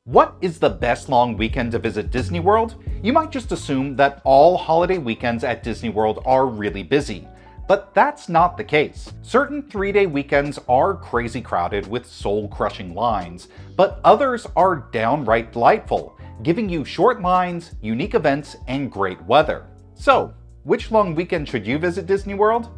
What is the best long weekend to visit Disney World? You might just assume that all holiday weekends at Disney World are really busy, but that's not the case. Certain 3-day weekends are crazy crowded with soul-crushing lines, but others are downright delightful, giving you short lines, unique events, and great weather. So, which long weekend should you visit Disney World?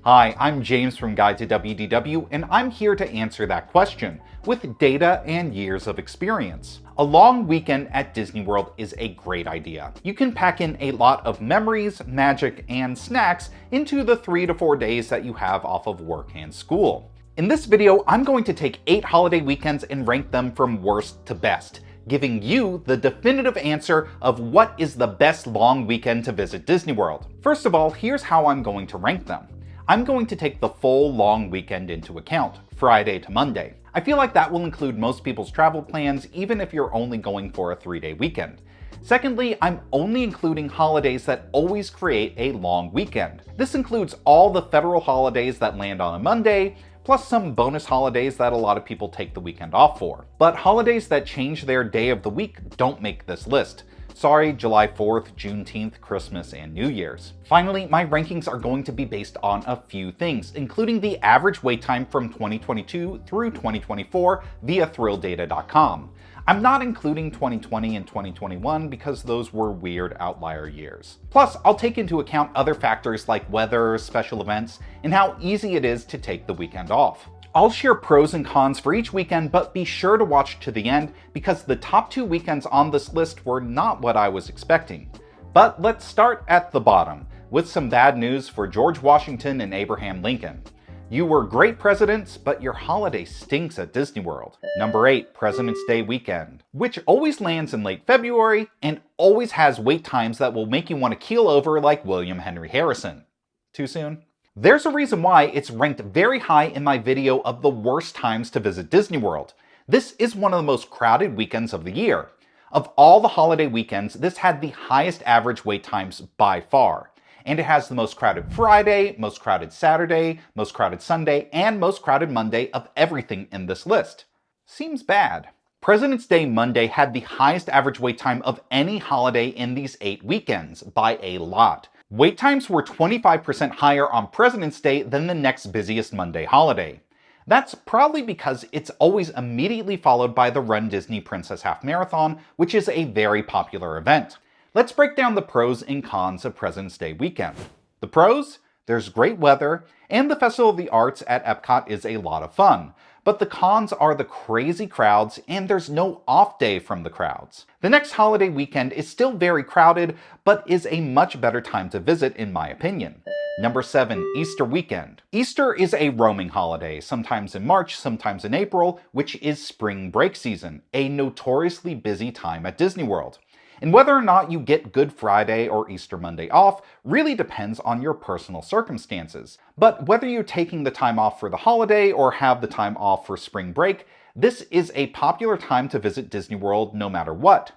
Hi, I'm James from Guide to WDW, and I'm here to answer that question with data and years of experience. A long weekend at Disney World is a great idea. You can pack in a lot of memories, magic, and snacks into the 3 to 4 days that you have off of work and school. In this video, I'm going to take 8 holiday weekends and rank them from worst to best, giving you the definitive answer of what is the best long weekend to visit Disney World. First of all, here's how I'm going to rank them. I'm going to take the full long weekend into account, Friday to Monday. I feel like that will include most people's travel plans, even if you're only going for a 3-day weekend. Secondly, I'm only including holidays that always create a long weekend. This includes all the federal holidays that land on a Monday, plus some bonus holidays that a lot of people take the weekend off for. But holidays that change their day of the week don't make this list. Sorry, July 4th, Juneteenth, Christmas, and New Year's. Finally, my rankings are going to be based on a few things, including the average wait time from 2022 through 2024 via ThrillData.com. I'm not including 2020 and 2021 because those were weird outlier years. Plus, I'll take into account other factors like weather, special events, and how easy it is to take the weekend off. I'll share pros and cons for each weekend, but be sure to watch to the end because the top 2 weekends on this list were not what I was expecting. But let's start at the bottom, with some bad news for George Washington and Abraham Lincoln. You were great presidents, but your holiday stinks at Disney World. Number 8, President's Day weekend, which always lands in late February and always has wait times that will make you want to keel over like William Henry Harrison. Too soon? There's a reason why it's ranked very high in my video of the worst times to visit Disney World. This is one of the most crowded weekends of the year. Of all the holiday weekends, this had the highest average wait times by far. And it has the most crowded Friday, most crowded Saturday, most crowded Sunday, and most crowded Monday of everything in this list. Seems bad. President's Day Monday had the highest average wait time of any holiday in these 8 weekends, by a lot. Wait times were 25% higher on President's Day than the next busiest Monday holiday. That's probably because it's always immediately followed by the Run Disney Princess Half Marathon, which is a very popular event. Let's break down the pros and cons of President's Day weekend. The pros? There's great weather, and the Festival of the Arts at Epcot is a lot of fun. But the cons are the crazy crowds, and there's no off day from the crowds. The next holiday weekend is still very crowded, but is a much better time to visit in my opinion. Number 7, Easter weekend. Easter is a roaming holiday, sometimes in March, sometimes in April, which is spring break season, a notoriously busy time at Disney World. And whether or not you get Good Friday or Easter Monday off really depends on your personal circumstances. But whether you're taking the time off for the holiday or have the time off for spring break, this is a popular time to visit Disney World no matter what.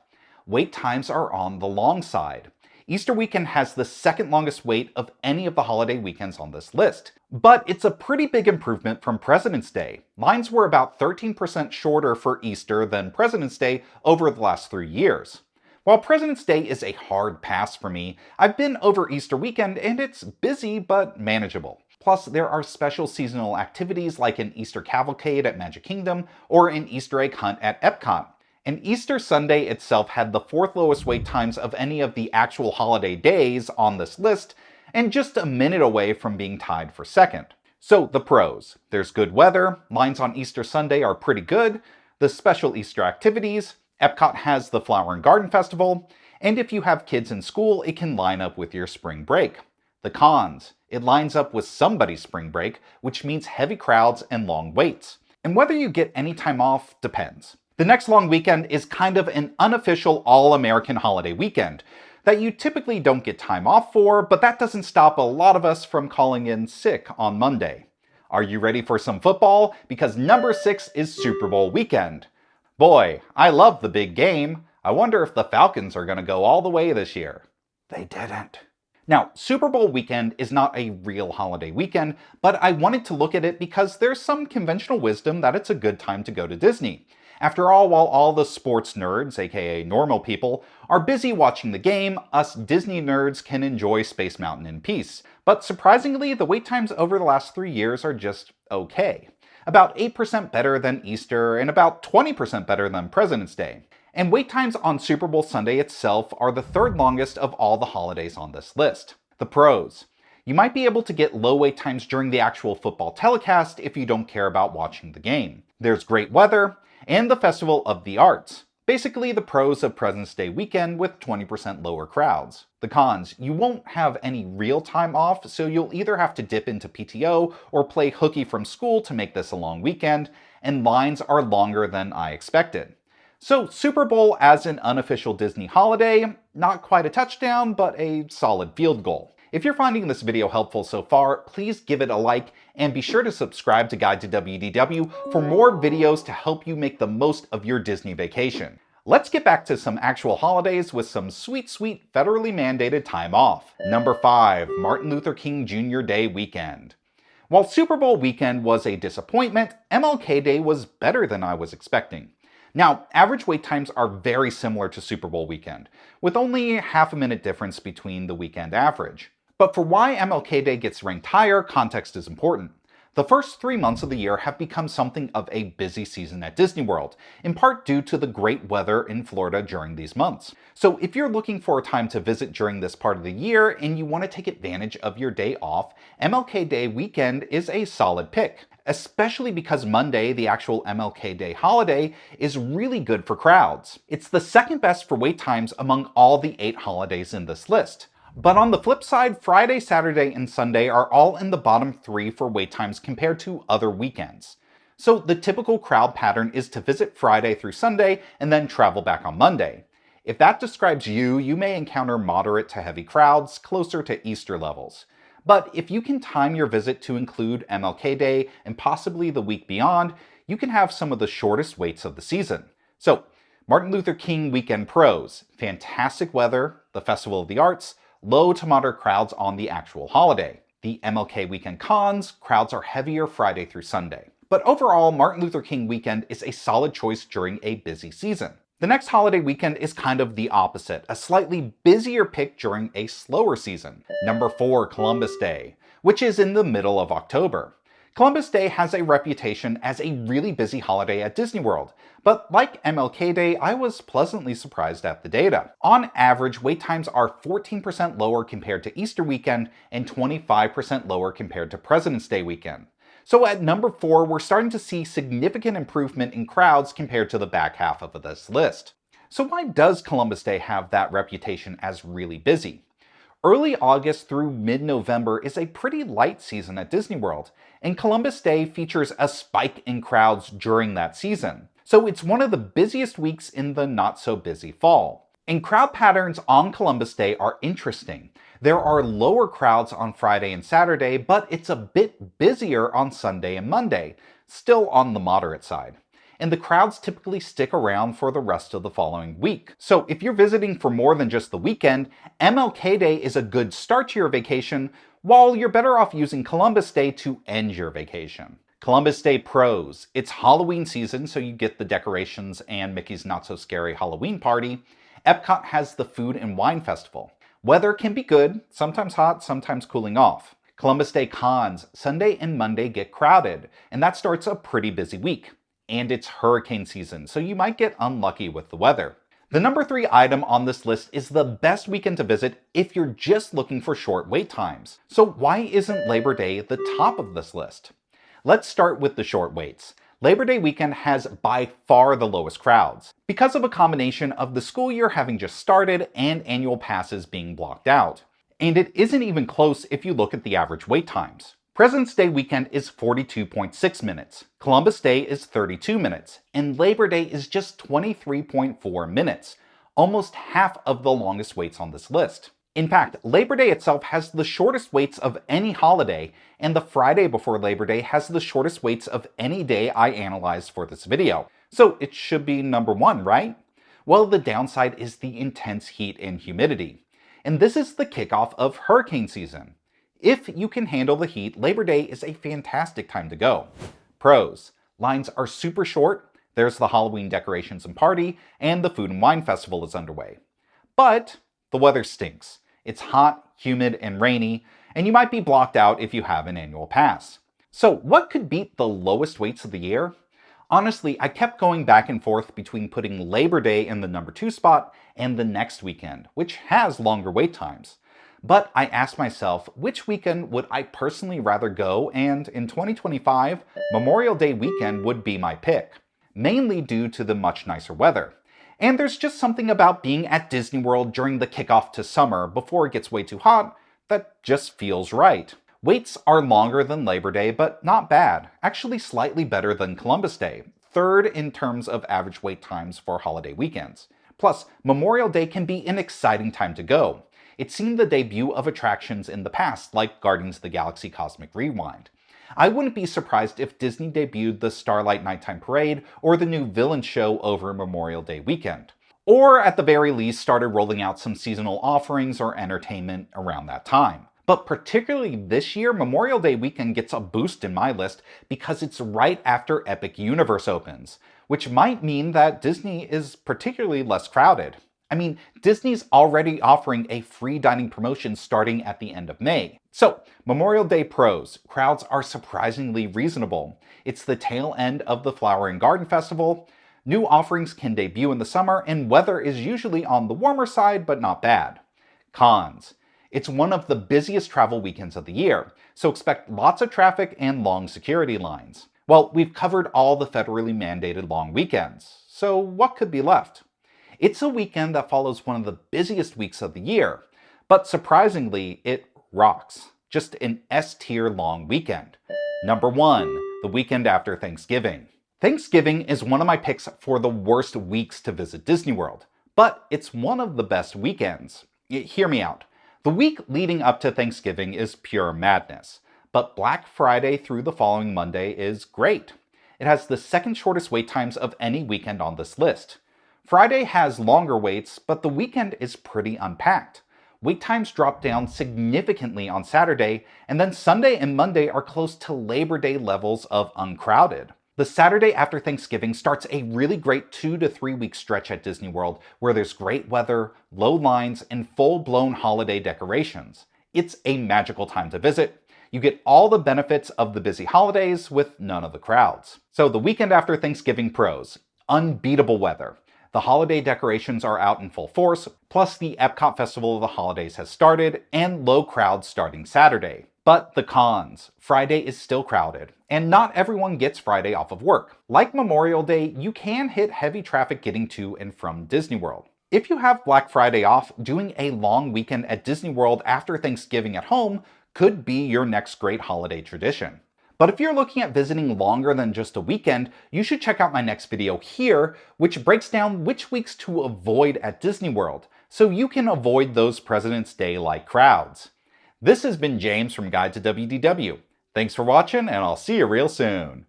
Wait times are on the long side. Easter weekend has the second longest wait of any of the holiday weekends on this list. But it's a pretty big improvement from President's Day. Lines were about 13% shorter for Easter than President's Day over the last 3 years. While President's Day is a hard pass for me, I've been over Easter weekend and it's busy but manageable. Plus, there are special seasonal activities like an Easter cavalcade at Magic Kingdom or an Easter egg hunt at Epcot. And Easter Sunday itself had the 4th lowest wait times of any of the actual holiday days on this list, and just a minute away from being tied for second. So the pros. There's good weather, lines on Easter Sunday are pretty good, the special Easter activities, Epcot has the Flower and Garden Festival, and if you have kids in school, it can line up with your spring break. The cons. It lines up with somebody's spring break, which means heavy crowds and long waits. And whether you get any time off depends. The next long weekend is kind of an unofficial all-American holiday weekend that you typically don't get time off for, but that doesn't stop a lot of us from calling in sick on Monday. Are you ready for some football? Because number 6 is Super Bowl weekend. Boy, I love the big game. I wonder if the Falcons are going to go all the way this year. They didn't. Now, Super Bowl weekend is not a real holiday weekend, but I wanted to look at it because there's some conventional wisdom that it's a good time to go to Disney. After all, while all the sports nerds, aka normal people, are busy watching the game, us Disney nerds can enjoy Space Mountain in peace. But surprisingly, the wait times over the last 3 years are just okay. About 8% better than Easter and about 20% better than President's Day. And wait times on Super Bowl Sunday itself are the third longest of all the holidays on this list. The pros. You might be able to get low wait times during the actual football telecast if you don't care about watching the game. There's great weather, and the Festival of the Arts. Basically the pros of President's Day weekend with 20% lower crowds. The cons. You won't have any real time off, so you'll either have to dip into PTO or play hooky from school to make this a long weekend, and lines are longer than I expected. So Super Bowl as an unofficial Disney holiday, not quite a touchdown, but a solid field goal. If you're finding this video helpful so far, please give it a like and be sure to subscribe to Guide to WDW for more videos to help you make the most of your Disney vacation. Let's get back to some actual holidays with some sweet federally mandated time off. Number 5, Martin Luther King Jr. Day weekend. While Super Bowl weekend was a disappointment, MLK Day was better than I was expecting. Now, average wait times are very similar to Super Bowl weekend, with only half a minute difference between the weekend average. But for why MLK Day gets ranked higher, context is important. The first 3 months of the year have become something of a busy season at Disney World, in part due to the great weather in Florida during these months. So if you're looking for a time to visit during this part of the year and you want to take advantage of your day off, MLK Day weekend is a solid pick. Especially because Monday, the actual MLK Day holiday, is really good for crowds. It's the second best for wait times among all the 8 holidays in this list. But on the flip side, Friday, Saturday, and Sunday are all in the bottom 3 for wait times compared to other weekends. So the typical crowd pattern is to visit Friday through Sunday and then travel back on Monday. If that describes you, you may encounter moderate to heavy crowds closer to Easter levels. But if you can time your visit to include MLK Day and possibly the week beyond, you can have some of the shortest waits of the season. So, Martin Luther King weekend pros: fantastic weather, the Festival of the Arts, low to moderate crowds on the actual holiday. The MLK weekend cons: crowds are heavier Friday through Sunday. But overall, Martin Luther King weekend is a solid choice during a busy season. The next holiday weekend is kind of the opposite, a slightly busier pick during a slower season. Number 4, Columbus Day, which is in the middle of October. Columbus Day has a reputation as a really busy holiday at Disney World, but like MLK Day, I was pleasantly surprised at the data. On average, wait times are 14% lower compared to Easter weekend and 25% lower compared to President's Day weekend. So at number 4, we're starting to see significant improvement in crowds compared to the back half of this list. So why does Columbus Day have that reputation as really busy? Early August through mid-November is a pretty light season at Disney World, and Columbus Day features a spike in crowds during that season. So it's one of the busiest weeks in the not-so-busy fall. And crowd patterns on Columbus Day are interesting. There are lower crowds on Friday and Saturday, but it's a bit busier on Sunday and Monday, still on the moderate side. And the crowds typically stick around for the rest of the following week. So if you're visiting for more than just the weekend, MLK Day is a good start to your vacation, while you're better off using Columbus Day to end your vacation. Columbus Day pros: it's Halloween season, so you get the decorations and Mickey's Not So Scary Halloween Party. Epcot has the Food and Wine Festival. Weather can be good, sometimes hot, sometimes cooling off. Columbus Day cons: Sunday and Monday get crowded, and that starts a pretty busy week. And it's hurricane season, so you might get unlucky with the weather. The number 3 item on this list is the best weekend to visit if you're just looking for short wait times. So why isn't Labor Day the top of this list? Let's start with the short waits. Labor Day weekend has by far the lowest crowds, because of a combination of the school year having just started and annual passes being blocked out. And it isn't even close if you look at the average wait times. President's Day weekend is 42.6 minutes, Columbus Day is 32 minutes, and Labor Day is just 23.4 minutes, almost half of the longest waits on this list. In fact, Labor Day itself has the shortest waits of any holiday, and the Friday before Labor Day has the shortest waits of any day I analyzed for this video. So it should be number 1, right? Well, the downside is the intense heat and humidity. And this is the kickoff of hurricane season. If you can handle the heat, Labor Day is a fantastic time to go. Pros: lines are super short, there's the Halloween decorations and party, and the Food and Wine Festival is underway. But the weather stinks. It's hot, humid, and rainy, and you might be blocked out if you have an annual pass. So what could beat the lowest waits of the year? Honestly, I kept going back and forth between putting Labor Day in the number 2 spot and the next weekend, which has longer wait times. But I asked myself, which weekend would I personally rather go, and in 2025, Memorial Day weekend would be my pick, mainly due to the much nicer weather. And there's just something about being at Disney World during the kickoff to summer before it gets way too hot that just feels right. Waits are longer than Labor Day, but not bad. Actually slightly better than Columbus Day, third in terms of average wait times for holiday weekends. Plus, Memorial Day can be an exciting time to go. It's seen the debut of attractions in the past, like Guardians of the Galaxy Cosmic Rewind. I wouldn't be surprised if Disney debuted the Starlight Nighttime Parade or the new Villain Show over Memorial Day weekend. Or at the very least started rolling out some seasonal offerings or entertainment around that time. But particularly this year, Memorial Day weekend gets a boost in my list because it's right after Epic Universe opens, which might mean that Disney is particularly less crowded. I mean, Disney's already offering a free dining promotion starting at the end of May. So, Memorial Day pros: crowds are surprisingly reasonable. It's the tail end of the Flower and Garden Festival. New offerings can debut in the summer, and weather is usually on the warmer side, but not bad. Cons: it's one of the busiest travel weekends of the year, so expect lots of traffic and long security lines. Well, we've covered all the federally mandated long weekends, so what could be left? It's a weekend that follows one of the busiest weeks of the year, but surprisingly, it rocks. Just an S-tier long weekend. Number 1, the weekend after Thanksgiving. Thanksgiving is one of my picks for the worst weeks to visit Disney World, but it's one of the best weekends. Hear me out. The week leading up to Thanksgiving is pure madness, but Black Friday through the following Monday is great. It has the second shortest wait times of any weekend on this list. Friday has longer waits, but the weekend is pretty unpacked. Wait times drop down significantly on Saturday, and then Sunday and Monday are close to Labor Day levels of uncrowded. The Saturday after Thanksgiving starts a really great 2 to 3 week stretch at Disney World where there's great weather, low lines, and full-blown holiday decorations. It's a magical time to visit. You get all the benefits of the busy holidays with none of the crowds. So the weekend after Thanksgiving pros: unbeatable weather. The holiday decorations are out in full force, plus the Epcot Festival of the Holidays has started, and low crowds starting Saturday. But the cons: Friday is still crowded, and not everyone gets Friday off of work. Like Memorial Day, you can hit heavy traffic getting to and from Disney World. If you have Black Friday off, doing a long weekend at Disney World after Thanksgiving at home could be your next great holiday tradition. But if you're looking at visiting longer than just a weekend, you should check out my next video here, which breaks down which weeks to avoid at Disney World, so you can avoid those President's Day-like crowds. This has been James from Guide to WDW. Thanks for watching, and I'll see you real soon.